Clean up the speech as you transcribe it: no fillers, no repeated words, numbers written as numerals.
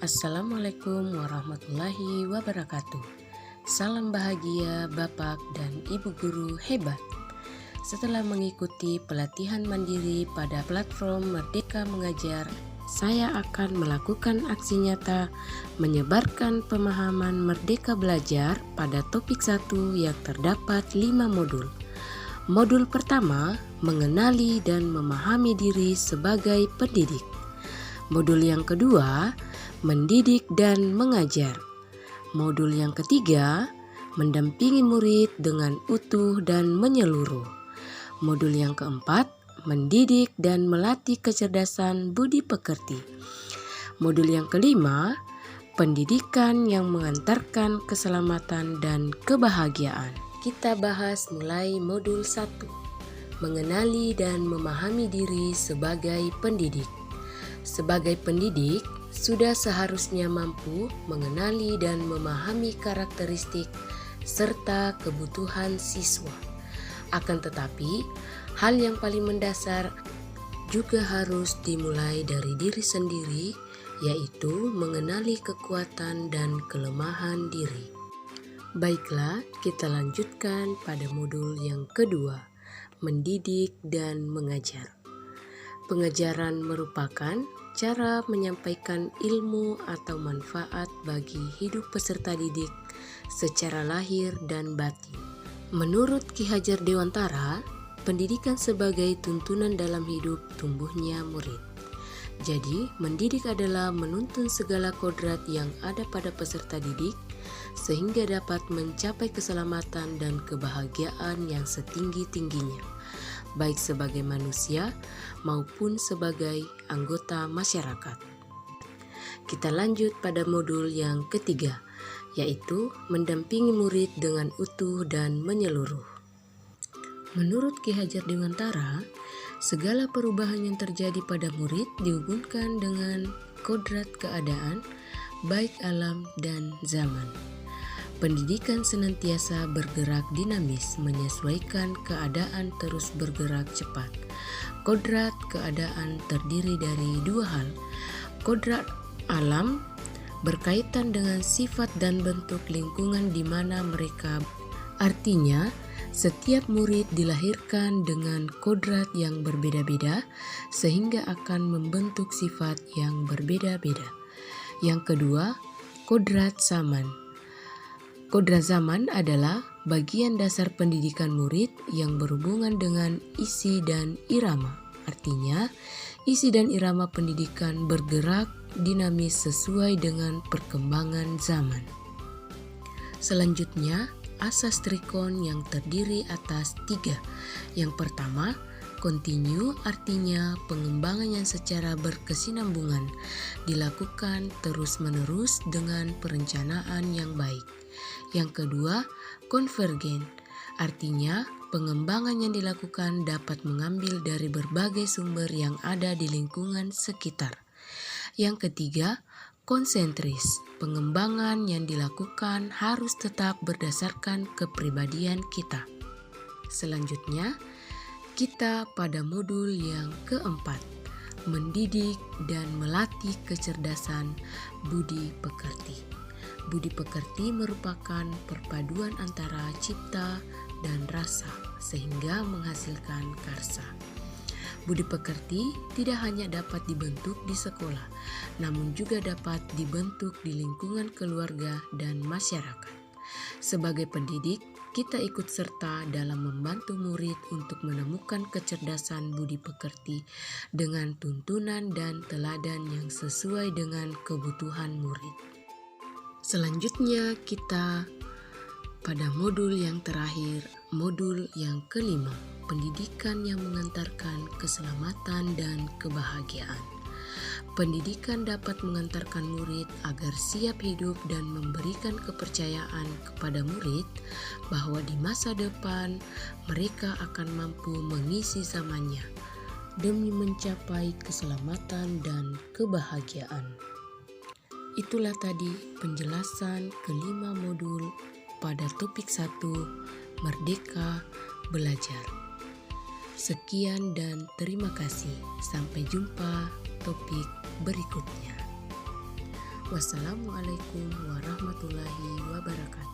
Assalamualaikum warahmatullahi wabarakatuh. Salam bahagia Bapak dan Ibu guru hebat. Setelah mengikuti pelatihan mandiri pada platform Merdeka Mengajar, saya akan melakukan aksi nyata menyebarkan pemahaman Merdeka Belajar pada topik 1 yang terdapat 5 modul. Modul pertama, mengenali dan memahami diri sebagai pendidik. Modul yang kedua, mendidik dan mengajar. Modul yang ketiga, mendampingi murid dengan utuh dan menyeluruh. Modul yang keempat, mendidik dan melatih kecerdasan budi pekerti. Modul yang kelima, pendidikan yang mengantarkan keselamatan dan kebahagiaan. Kita bahas mulai modul 1, mengenali dan memahami diri sebagai pendidik. Sebagai pendidik, sudah seharusnya mampu mengenali dan memahami karakteristik serta kebutuhan siswa. Akan tetapi, hal yang paling mendasar juga harus dimulai dari diri sendiri, yaitu mengenali kekuatan dan kelemahan diri. Baiklah, kita lanjutkan pada modul yang kedua, mendidik dan mengajar. Pengajaran merupakan cara menyampaikan ilmu atau manfaat bagi hidup peserta didik secara lahir dan batin. Menurut Ki Hajar Dewantara, pendidikan sebagai tuntunan dalam hidup tumbuhnya murid. Jadi, mendidik adalah menuntun segala kodrat yang ada pada peserta didik sehingga dapat mencapai keselamatan dan kebahagiaan yang setinggi-tingginya, baik sebagai manusia maupun sebagai anggota masyarakat. Kita lanjut pada modul yang ketiga, yaitu mendampingi murid dengan utuh dan menyeluruh. Menurut Ki Hajar Dewantara, segala perubahan yang terjadi pada murid dihubungkan dengan kodrat keadaan, baik alam dan zaman. Pendidikan senantiasa bergerak dinamis, menyesuaikan keadaan terus bergerak cepat. Kodrat keadaan terdiri dari dua hal. Kodrat alam berkaitan dengan sifat dan bentuk lingkungan di mana mereka. Artinya, setiap murid dilahirkan dengan kodrat yang berbeda-beda sehingga akan membentuk sifat yang berbeda-beda. Yang kedua, kodrat zaman. Kodrat zaman adalah bagian dasar pendidikan murid yang berhubungan dengan isi dan irama. Artinya, isi dan irama pendidikan bergerak dinamis sesuai dengan perkembangan zaman. Selanjutnya, asas trikon yang terdiri atas 3. Yang pertama, continue, artinya pengembangan yang secara berkesinambungan dilakukan terus-menerus dengan perencanaan yang baik. Yang kedua, konvergen, artinya pengembangan yang dilakukan dapat mengambil dari berbagai sumber yang ada di lingkungan sekitar. Yang ketiga, konsentris, pengembangan yang dilakukan harus tetap berdasarkan kepribadian kita. Selanjutnya, kita pada modul yang keempat, mendidik dan melatih kecerdasan budi pekerti. Budi pekerti merupakan perpaduan antara cipta dan rasa sehingga menghasilkan karsa. Budi pekerti tidak hanya dapat dibentuk di sekolah, namun juga dapat dibentuk di lingkungan keluarga dan masyarakat. Sebagai pendidik, kita ikut serta dalam membantu murid untuk menemukan kecerdasan budi pekerti dengan tuntunan dan teladan yang sesuai dengan kebutuhan murid. Selanjutnya kita pada modul yang terakhir, modul yang kelima, pendidikan yang mengantarkan keselamatan dan kebahagiaan. Pendidikan dapat mengantarkan murid agar siap hidup dan memberikan kepercayaan kepada murid bahwa di masa depan mereka akan mampu mengisi zamannya demi mencapai keselamatan dan kebahagiaan. Itulah tadi penjelasan kelima modul pada topik 1, Merdeka Belajar. Sekian dan terima kasih. Sampai jumpa topik berikutnya. Wassalamualaikum warahmatullahi wabarakatuh.